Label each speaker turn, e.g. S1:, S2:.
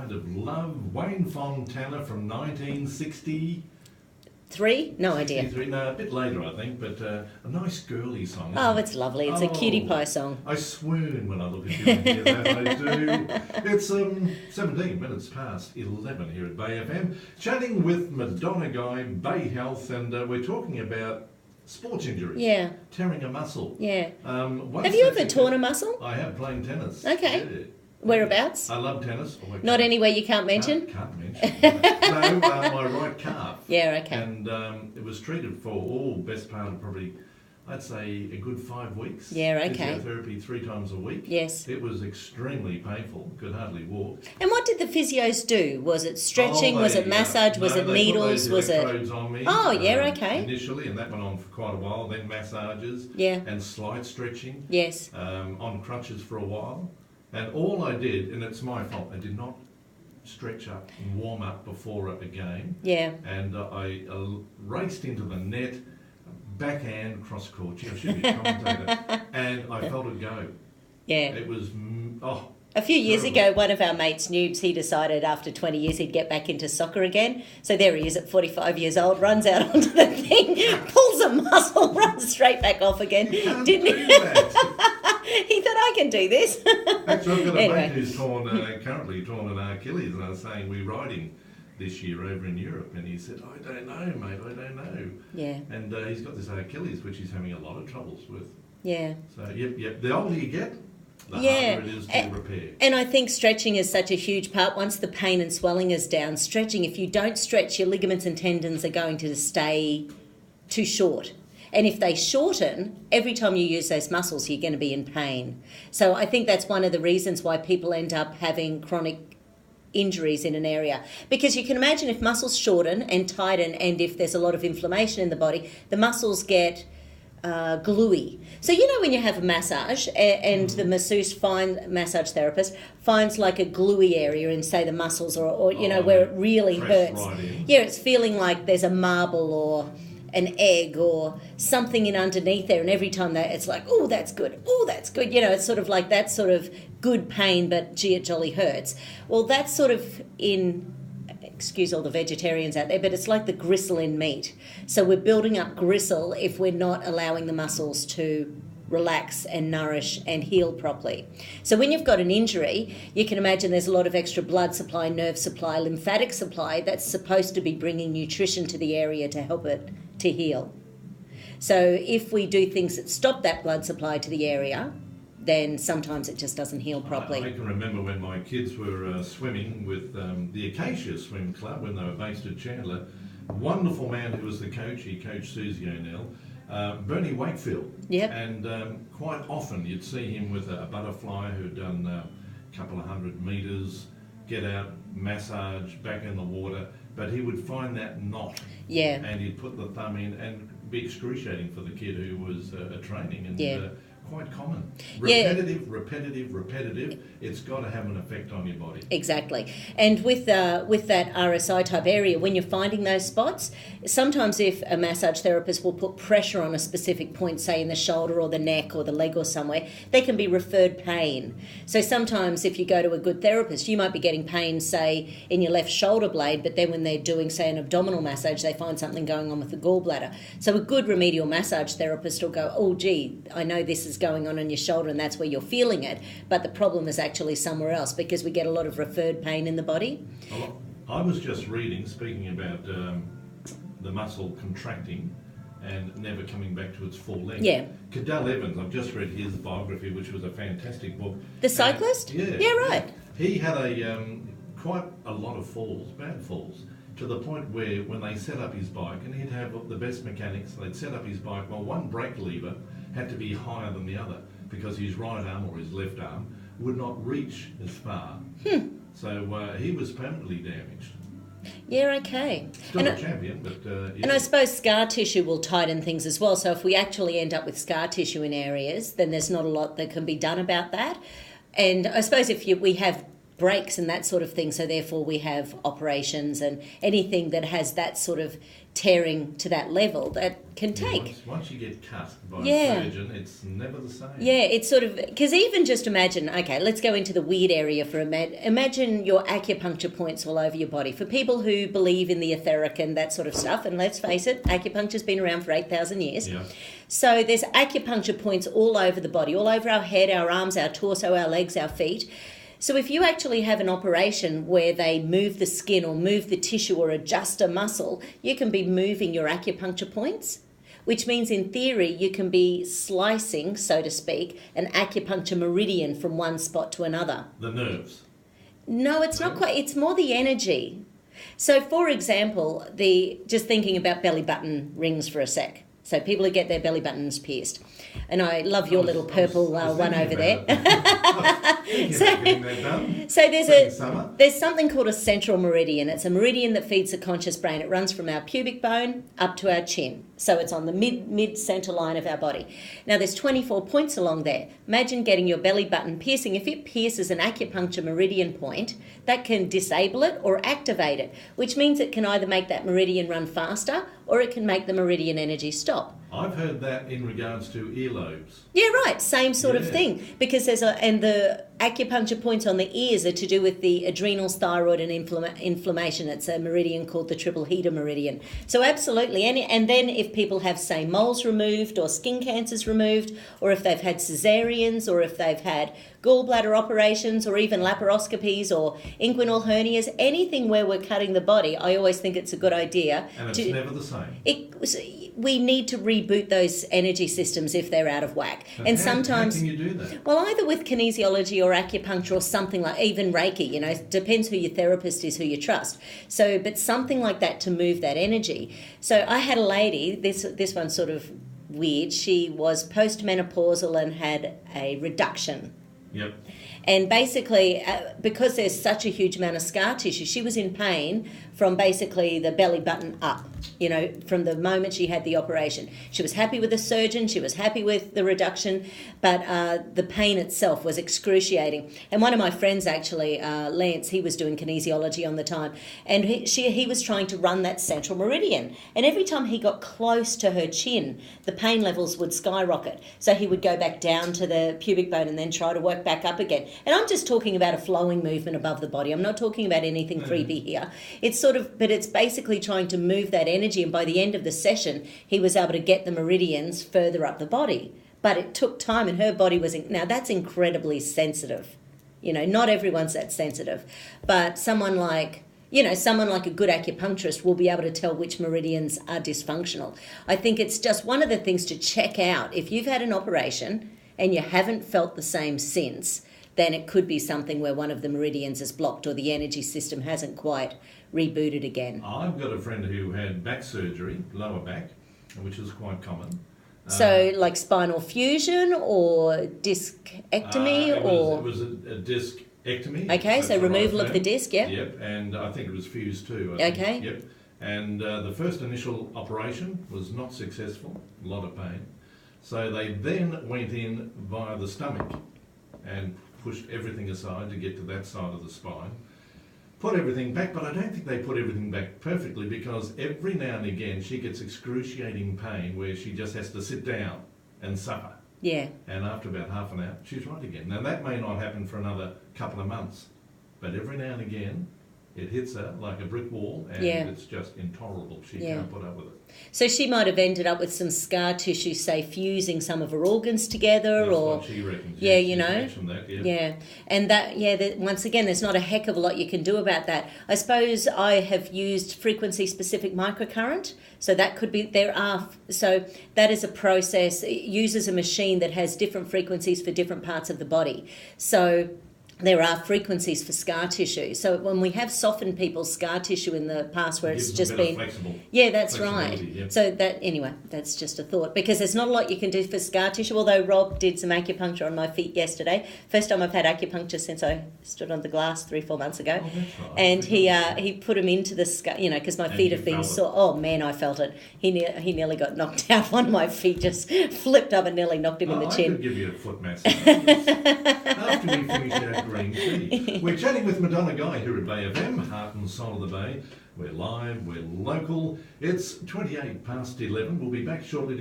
S1: Kind of Love, Wayne Fontana from 1960.
S2: 3? No idea.
S1: 63, no, a bit later, I think, but a nice girly song.
S2: Oh, it's lovely. It's a cutie pie song.
S1: I swoon when I look at you and hear that. I do. It's 17 minutes past 11 here at Bay FM, chatting with Madonna Guy, Bay Health, and we're talking about sports injuries.
S2: Yeah.
S1: Tearing a muscle.
S2: Yeah. Have you ever torn a muscle?
S1: I have, playing tennis.
S2: Okay.
S1: Yeah.
S2: Whereabouts?
S1: I love tennis.
S2: Not anywhere you can't mention?
S1: Can't mention. No, my right calf.
S2: Yeah, okay.
S1: And it was treated for, best part of probably, I'd say, a good 5 weeks.
S2: Yeah, okay.
S1: Physiotherapy 3 times a week.
S2: Yes.
S1: It was extremely painful. Could hardly walk.
S2: And what did the physios do? Was it stretching? Was it massage? Was it needles?
S1: They put those electrodes on me.
S2: Oh, yeah, okay.
S1: Initially, and that went on for quite a while. Then massages.
S2: Yeah.
S1: And slight stretching.
S2: Yes.
S1: On crutches for a while. And all I did, and it's my fault, I did not stretch up and warm up before a game.
S2: Yeah.
S1: And I raced into the net, backhand, cross court. I should be a commentator. And I felt it go.
S2: Yeah.
S1: It was,
S2: A few years
S1: terrible.
S2: ago, one of our mates, Noobs, he decided after 20 years he'd get back into soccer again. So there he is at 45 years old, runs out onto the thing, pulls a muscle, runs straight back off again.
S1: You can't
S2: Didn't
S1: do
S2: he?
S1: that.
S2: He thought, I can do this.
S1: Actually, I've got a
S2: Anyway.
S1: mate who's currently torn an Achilles, and I was saying we're riding this year over in Europe, and he said, I don't know, mate, I don't know.
S2: Yeah.
S1: And he's got this Achilles, which he's having a lot of troubles with.
S2: Yeah.
S1: So, yep, the older you get, the
S2: Yeah.
S1: harder it is to repair.
S2: And I think stretching is such a huge part. Once the pain and swelling is down, stretching, if you don't stretch, your ligaments and tendons are going to stay too short. And if they shorten, every time you use those muscles, you're going to be in pain. So I think that's one of the reasons why people end up having chronic injuries in an area. Because you can imagine if muscles shorten and tighten, and if there's a lot of inflammation in the body, the muscles get gluey. So you know when you have a massage and the massage therapist finds like a gluey area in, say, the muscles or where it really hurts.
S1: Right in.
S2: Yeah, it's feeling like there's a marble or an egg or something in underneath there, and every time that it's like, oh, that's good, it's sort of like that sort of good pain, but gee, it jolly hurts. Well, that's sort of excuse all the vegetarians out there, but it's like the gristle in meat. So we're building up gristle if we're not allowing the muscles to relax and nourish and heal properly. So when you've got an injury, you can imagine there's a lot of extra blood supply, nerve supply, lymphatic supply that's supposed to be bringing nutrition to the area to help it to heal. So if we do things that stop that blood supply to the area, then sometimes it just doesn't heal properly.
S1: I can remember when my kids were swimming with the Acacia Swim Club when they were based at Chandler. A wonderful man who was the coach, he coached Susie O'Neill, Bernie Wakefield.
S2: Yep.
S1: And quite often you'd see him with a butterfly who'd done a couple of 100 metres, get out, massage, back in the water, but he would find that knot.
S2: Yeah.
S1: And he'd put the thumb in and be excruciating for the kid who was training. And
S2: Yeah.
S1: quite common.
S2: Yeah.
S1: Repetitive. It's got to have an effect on your body.
S2: Exactly. And with that RSI type area, when you're finding those spots, sometimes if a massage therapist will put pressure on a specific point, say in the shoulder or the neck or the leg or somewhere, they can be referred pain. So sometimes if you go to a good therapist, you might be getting pain, say, in your left shoulder blade, but then when they're doing, say, an abdominal massage, they find something going on with the gallbladder. So a good remedial massage therapist will go, oh, gee, I know this is going on your shoulder and that's where you're feeling it, but the problem is actually somewhere else, because we get a lot of referred pain in the body.
S1: Well, I was just reading, speaking about the muscle contracting and never coming back to its full length.
S2: Yeah.
S1: Cadell Evans, I've just read his biography, which was a fantastic book.
S2: The cyclist? Yeah, right.
S1: He had quite a lot of falls, bad falls, to the point where when they set up his bike, and he'd have the best mechanics, they'd set up his bike, well, one brake lever had to be higher than the other because his right arm or his left arm would not reach as far. So he was permanently damaged.
S2: Yeah, okay.
S1: Still a champion, but... yeah.
S2: And I suppose scar tissue will tighten things as well. So if we actually end up with scar tissue in areas, then there's not a lot that can be done about that. And I suppose if we have breaks and that sort of thing, so therefore we have operations and anything that has that sort of tearing to that level that can take.
S1: Once you get cut by
S2: Yeah.
S1: a surgeon, it's never the same.
S2: Yeah, it's sort of, because even just imagine, okay, let's go into the weird area for a minute. Imagine your acupuncture points all over your body. For people who believe in the etheric and that sort of stuff, and let's face it, acupuncture's been around for 8,000 years.
S1: Yeah.
S2: So there's acupuncture points all over the body, all over our head, our arms, our torso, our legs, our feet. So if you actually have an operation where they move the skin or move the tissue or adjust a muscle, you can be moving your acupuncture points, which means in theory you can be slicing, so to speak, an acupuncture meridian from one spot to another.
S1: The nerves.
S2: No, it's not quite. It's more the energy. So, for example, just thinking about belly button rings for a sec. So people who get their belly buttons pierced. And I love your little purple one over there. So there's something called a central meridian. It's a meridian that feeds the conscious brain. It runs from our pubic bone up to our chin. So it's on the mid-center line of our body. Now there's 24 points along there. Imagine getting your belly button piercing. If it pierces an acupuncture meridian point, that can disable it or activate it, which means it can either make that meridian run faster or it can make the meridian energy stop.
S1: I've heard that in regards to earlobes.
S2: Yeah, right. Same sort of thing. Because and the acupuncture points on the ears are to do with the adrenals, thyroid, and inflammation. It's a meridian called the triple heater meridian. So absolutely. And then if people have, say, moles removed or skin cancers removed, or if they've had cesareans, or if they've had gallbladder operations, or even laparoscopies or inguinal hernias, anything where we're cutting the body, I always think it's a good idea.
S1: And it's never the same.
S2: We need to reboot those energy systems if they're out of whack. And sometimes,
S1: how can you do that?
S2: Well, either with kinesiology or acupuncture or something like, even Reiki, it depends who your therapist is, who you trust. So, but something like that to move that energy. So I had a lady, this one's sort of weird, she was postmenopausal and had a reduction.
S1: Yep.
S2: And basically, because there's such a huge amount of scar tissue, she was in pain from basically the belly button up, from the moment she had the operation. She was happy with the surgeon, she was happy with the reduction, but the pain itself was excruciating. And one of my friends actually, Lance, he was doing kinesiology on the time, and he was trying to run that central meridian. And every time he got close to her chin, the pain levels would skyrocket. So he would go back down to the pubic bone and then try to work back up again. And I'm just talking about a flowing movement above the body. I'm not talking about anything creepy here. But it's basically trying to move that energy. And by the end of the session, he was able to get the meridians further up the body. But it took time, and her body was... Now, that's incredibly sensitive. Not everyone's that sensitive. But someone like a good acupuncturist will be able to tell which meridians are dysfunctional. I think it's just one of the things to check out. If you've had an operation and you haven't felt the same since, then it could be something where one of the meridians is blocked or the energy system hasn't quite rebooted again.
S1: I've got a friend who had back surgery, lower back, which is quite common.
S2: So like spinal fusion or discectomy
S1: It was a discectomy.
S2: Okay, so removal of the disc, yeah.
S1: Yep, and I think it was fused too.
S2: Okay.
S1: Yep. And the first initial operation was not successful, a lot of pain. So they then went in via the stomach and pushed everything aside to get to that side of the spine. Put everything back, but I don't think they put everything back perfectly, because every now and again she gets excruciating pain where she just has to sit down and suffer.
S2: Yeah.
S1: And after about half an hour, she's right again. Now that may not happen for another couple of months, but every now and again it hits her like a brick wall, and it's just intolerable. She can't put up with it.
S2: So she might have ended up with some scar tissue, say, fusing some of her organs together.
S1: That's
S2: or
S1: what she reckons.
S2: Yeah, And once again, there's not a heck of a lot you can do about that. I suppose I have used frequency-specific microcurrent, so that could be, so that is a process. It uses a machine that has different frequencies for different parts of the body. So there are frequencies for scar tissue. So when we have softened people's scar tissue in the past where it's just been... Yeah, that's right. Yep. So that's just a thought. Because there's not a lot you can do for scar tissue, although Rob did some acupuncture on my feet yesterday. First time I've had acupuncture since I stood on the glass 3-4 months ago.
S1: Oh, that's right.
S2: And he put them into the scar, because my feet have been sore. Oh, man, I felt it. He nearly got knocked out. One of my feet just flipped up and nearly knocked him in the chin.
S1: I could give you a foot massage. After we finish our green tea. We're chatting with Madonna Guy here at Bay FM, heart and soul of the Bay. We're live, we're local. It's 28 past 11. We'll be back shortly.